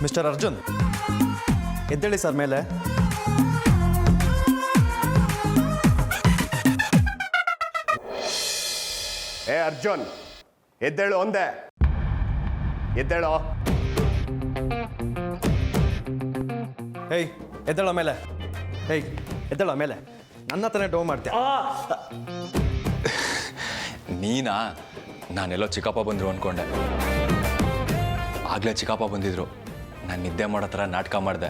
Mister Arjun, ಎದ್ದೇಳಿ sir ಮೇಲೆ. ಏ ಅರ್ಜುನ್, ಎದ್ದೇಳು ಒಂದೇ. ಎದ್ದೇಳೋ. ಏಯ್ ಎದ್ದೇಳೋ ಮೇಲೆ. ಏಯ್ ಎದ್ದೇಳೋ ಮೇಲೆ. ನನ್ನ ಹತ್ರನೇ ಡೋ ಮಾಡ್ತೀಯ. ನೀನಾ? ನಾನೆಲ್ಲೋ ಚಿಕ್ಕಪ್ಪ ಬಂದರು ಅಂದ್ಕೊಂಡೆ. ಆಗಲೇ ಚಿಕ್ಕಪ್ಪ ಬಂದಿದ್ರು. ನಾನು ನಿದ್ದೆ ಮಾಡೋ ಥರ ನಾಟಕ ಮಾಡಿದೆ.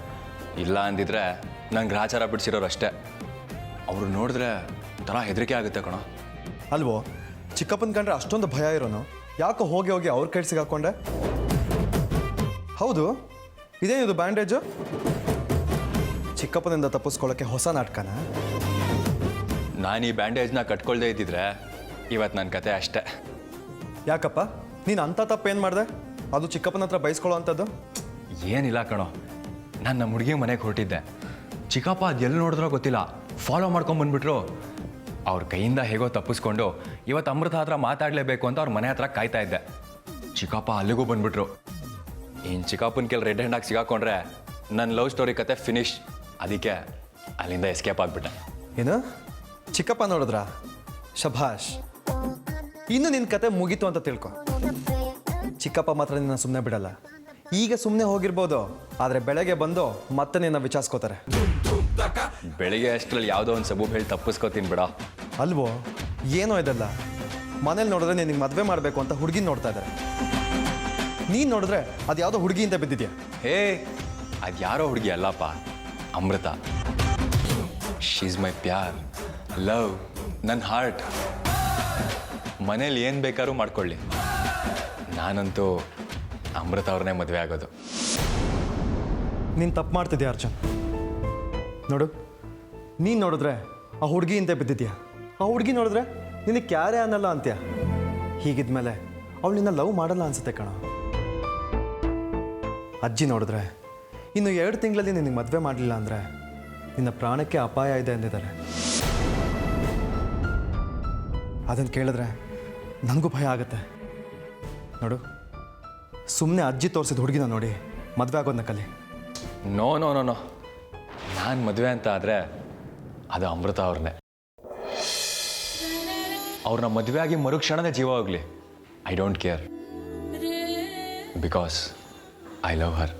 ಇಲ್ಲ ಅಂದಿದ್ರೆ ನಂಗೆ ಗ್ರಾಚಾರ ಬಿಡಿಸಿರೋರು ಅಷ್ಟೇ. ಅವರು ನೋಡಿದ್ರೆ ಒಂಥರ ಹೆದರಿಕೆ ಆಗುತ್ತೆ ಕಣೋ. ಅಲ್ವೋ, ಚಿಕ್ಕಪ್ಪನ ಕಂಡ್ರೆ ಅಷ್ಟೊಂದು ಭಯ ಇರೋನು ಯಾಕೋ ಹೋಗಿ ಹೋಗಿ ಅವ್ರ ಕೈ ಸಿಗಾಕೊಂಡೆ? ಹೌದು, ಇದೇನಿದು ಬ್ಯಾಂಡೇಜು? ಚಿಕ್ಕಪ್ಪನಿಂದ ತಪ್ಪಿಸ್ಕೊಳ್ಳೋಕ್ಕೆ ಹೊಸ ನಾಟಕನ? ನಾನು ಈ ಬ್ಯಾಂಡೇಜ್ನ ಕಟ್ಕೊಳ್ದೇ ಇದ್ದಿದ್ರೆ ಇವತ್ತು ನನ್ನ ಕತೆ ಅಷ್ಟೇ. ಯಾಕಪ್ಪ, ನೀನು ಅಂಥ ತಪ್ಪೇನು ಮಾಡಿದೆ? ಅದು ಚಿಕ್ಕಪ್ಪನ ಹತ್ರ ಬಯಸ್ಕೊಳ್ಳೋ ಅಂಥದ್ದು? ಏನಿಲ್ಲ ಕಣೋ, ನಾನು ನಮ್ಮ ಹುಡುಗಿ ಮನೆಗೆ ಹೊರಟಿದ್ದೆ. ಚಿಕ್ಕಪ್ಪ ಅದು ಎಲ್ಲಿ ನೋಡಿದ್ರೋ ಗೊತ್ತಿಲ್ಲ, ಫಾಲೋ ಮಾಡ್ಕೊಂಬಂದ್ಬಿಟ್ರು. ಅವ್ರ ಕೈಯಿಂದ ಹೇಗೋ ತಪ್ಪಿಸ್ಕೊಂಡು ಇವತ್ತು ಅಮೃತ ಹತ್ರ ಮಾತಾಡಲೇಬೇಕು ಅಂತ ಅವ್ರ ಮನೆ ಹತ್ರ ಕಾಯ್ತಾ ಇದ್ದೆ. ಚಿಕ್ಕಪ್ಪ ಅಲ್ಲಿಗೂ ಬಂದ್ಬಿಟ್ರು. ಇನ್ನು ಚಿಕ್ಕಪ್ಪನ ಕೆಲ ರೆಡ್ ಹ್ಯಾಂಡಾಗಿ ಸಿಗಾಕೊಂಡ್ರೆ ನನ್ನ ಲವ್ ಸ್ಟೋರಿ ಕತೆ ಫಿನಿಶ್. ಅದಕ್ಕೆ ಅಲ್ಲಿಂದ ಎಸ್ಕೇಪ್ ಆಗಿಬಿಟ್ಟೆ. ಏನು, ಚಿಕ್ಕಪ್ಪ ನೋಡಿದ್ರಾ? ಶಭಾಷ್. ಇನ್ನು ನಿನ್ನ ಕತೆ ಮುಗೀತು ಅಂತ ತಿಳ್ಕೊ. ಚಿಕ್ಕಪ್ಪ ಮಾತ್ರ ನಿನ್ನ ಸುಮ್ಮನೆ ಬಿಡಲ್ಲ. ಈಗ ಸುಮ್ಮನೆ ಹೋಗಿರ್ಬೋದು, ಆದರೆ ಬೆಳಗ್ಗೆ ಬಂದು ಮತ್ತೆ ನಿನ್ನ ವಿಚಾರಿಸ್ಕೋತಾರೆ. ಬೆಳಿಗ್ಗೆ ಅಷ್ಟರಲ್ಲಿ ಯಾವುದೋ ಒಂದು ಸಬೂಬ್ ಹೇಳಿ ತಪ್ಪಿಸ್ಕೋತೀನಿ ಬಿಡ. ಅಲ್ವೋ, ಏನೋ ಇದೆಲ್ಲ. ಮನೇಲಿ ನೋಡಿದ್ರೆ ನಿನಗೆ ಮದುವೆ ಮಾಡಬೇಕು ಅಂತ ಹುಡುಗಿನ ನೋಡ್ತಾ ಇದ್ದಾರೆ. ನೀನು ನೋಡಿದ್ರೆ ಅದು ಯಾವುದೋ ಹುಡುಗಿ ಅಂತ ಬಿದ್ದಿದ್ಯಾ. ಹೇ, ಅದು ಯಾರೋ ಹುಡುಗಿ ಅಲ್ಲಪ್ಪ, ಅಮೃತ. ಶೀಸ್ ಮೈ ಪ್ಯಾರ್, ಲವ್, ನನ್ನ ಹಾರ್ಟ್. ಮನೇಲಿ ಏನು ಬೇಕಾದ್ರೂ ಮಾಡ್ಕೊಳ್ಳಿ, ನಾನಂತೂ ಅಮೃತ ಅವ್ರನ್ನೇ ಮದುವೆ ಆಗೋದು. ನೀನು ತಪ್ಪು ಮಾಡ್ತಿದ್ಯಾ ಅರ್ಜುನ್. ನೋಡು, ನೀನು ನೋಡಿದ್ರೆ ಆ ಹುಡುಗಿ ಹಿಂದೆ ಬಿದ್ದಿದ್ಯಾ. ಆ ಹುಡುಗಿ ನೋಡಿದ್ರೆ ನಿನಗೆ ಕ್ಯಾರೇ ಅನ್ನಲ್ಲ ಅಂತ್ಯ. ಹೀಗಿದ್ಮೇಲೆ ಅವಳು ನಿನ್ನ ಲವ್ ಮಾಡಲ್ಲ ಅನ್ಸುತ್ತೆ ಕಣ. ಅಜ್ಜಿ ನೋಡಿದ್ರೆ ಇನ್ನು 2 ತಿಂಗಳಲ್ಲಿ ನಿನಗೆ ಮದುವೆ ಮಾಡಲಿಲ್ಲ ಅಂದರೆ ನಿನ್ನ ಪ್ರಾಣಕ್ಕೆ ಅಪಾಯ ಇದೆ ಅಂದಿದ್ದಾರೆ. ಅದನ್ನು ಕೇಳಿದ್ರೆ ನನಗೂ ಭಯ ಆಗುತ್ತೆ. ನೋಡು, ಸುಮ್ಮನೆ ಅಜ್ಜಿ ತೋರಿಸಿದ ಹುಡುಗಿನ ನೋಡಿ ಮದುವೆ ಆಗೋದನ್ನ ಕಲಿ. ನೋ ನೋ ನೋ ನೋ, ನಾನು ಮದುವೆ ಅಂತ ಆದರೆ ಅದು ಅಮೃತ ಅವ್ರನ್ನೇ. ಅವ್ರನ್ನ ಮದುವೆ ಆಗಿ ಮರುಕ್ಷಣನೇ ಜೀವ ಹೋಗಲಿ, I don't care. Because I love ಹರ್.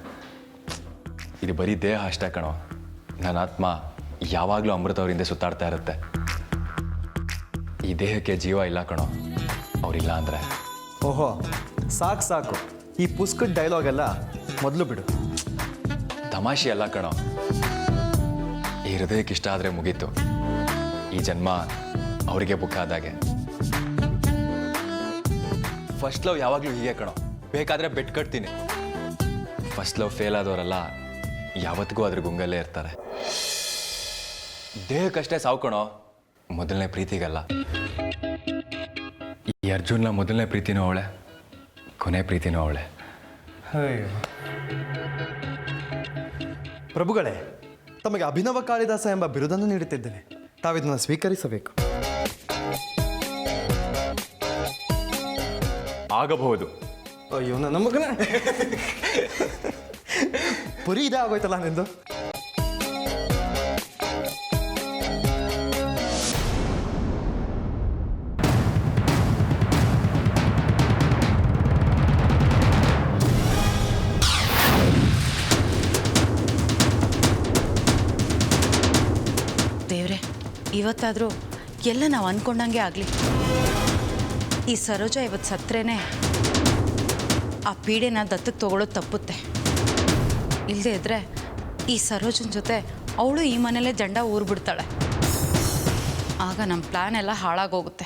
ಇದು ಬರೀ ದೇಹ ಅಷ್ಟೇ ಕಣೋ, ನನ್ನ ಆತ್ಮ ಯಾವಾಗಲೂ ಅಮೃತ ಅವ್ರ ಹಿಂದೆ ಸುತ್ತಾಡ್ತಾ ಇರುತ್ತೆ. ಈ ದೇಹಕ್ಕೆ ಜೀವ ಇಲ್ಲ ಕಣೋ, ಅವರಿಲ್ಲ ಅಂದರೆ. ಓಹೋ, ಸಾಕು ಸಾಕು, ಈ ಪುಸ್ತಕದ ಡೈಲಾಗೆಲ್ಲ ಮೊದಲು ಬಿಡು. ತಮಾಷೆ ಅಲ್ಲ ಕಣೋ, ಈ ಹೃದಯಕ್ಕೆ ಇಷ್ಟ ಆದರೆ ಮುಗೀತು. ಈ ಜನ್ಮ ಅವರಿಗೆ ಬುಕ್ ಆದಾಗೆ. ಫಸ್ಟ್ ಲವ್ ಯಾವಾಗಲೂ ಹೀಗೆ ಕಣೋ, ಬೇಕಾದರೆ ಬೆಟ್ ಕಟ್ತೀನಿ. ಫಸ್ಟ್ ಲವ್ ಫೇಲ್ ಆದವರೆಲ್ಲ ಯಾವತ್ತಿಗೂ ಅದ್ರ ಗುಂಗಲ್ಲೇ ಇರ್ತಾರೆ. ದೇಹಕ್ಕಷ್ಟೇ ಸಾವು ಕಣೋ, ಮೊದಲನೇ ಪ್ರೀತಿಗಲ್ಲ. ಈ ಅರ್ಜುನ್ನ ಮೊದಲನೇ ಪ್ರೀತಿನೂ ಅವಳೆ, ಕೊನೆ ಪ್ರೀತಿನೂ ಅವಳೆ. ಪ್ರಭುಗಳೇ, ತಮಗೆ ಅಭಿನವ ಕಾಳಿದಾಸ ಎಂಬ ಬಿರುದನ್ನು ನೀಡುತ್ತಿದ್ದೇನೆ. ತಾವಿದನ್ನು ಸ್ವೀಕರಿಸಬೇಕು. ಆಗಬಹುದು. ಅಯ್ಯೋ ನನ್ನ ಮಗನ, ಪುರಿ ಇದೇ ಆಗೋಯ್ತಲ್ಲ ನಿಂದು. ದೇವ್ರೆ, ಇವತ್ತಾದರೂ ಎಲ್ಲ ನಾವು ಅಂದ್ಕೊಂಡಂಗೆ ಆಗಲಿ. ಈ ಸರೋಜ ಇವತ್ತು ಸತ್ರೇನೆ ಆ ಪೀಡೆನ ದತ್ತಕ್ಕೆ ತಗೊಳ್ಳೋದು ತಪ್ಪುತ್ತೆ. ಇಲ್ಲದೆ ಇದ್ದರೆ ಈ ಸರೋಜನ ಜೊತೆ ಅವಳು ಈ ಮನೇಲೇ ಜಂಡ ಊರ್ಬಿಡ್ತಾಳೆ. ಆಗ ನಮ್ಮ ಪ್ಲ್ಯಾನ್ ಎಲ್ಲ ಹಾಳಾಗೋಗುತ್ತೆ.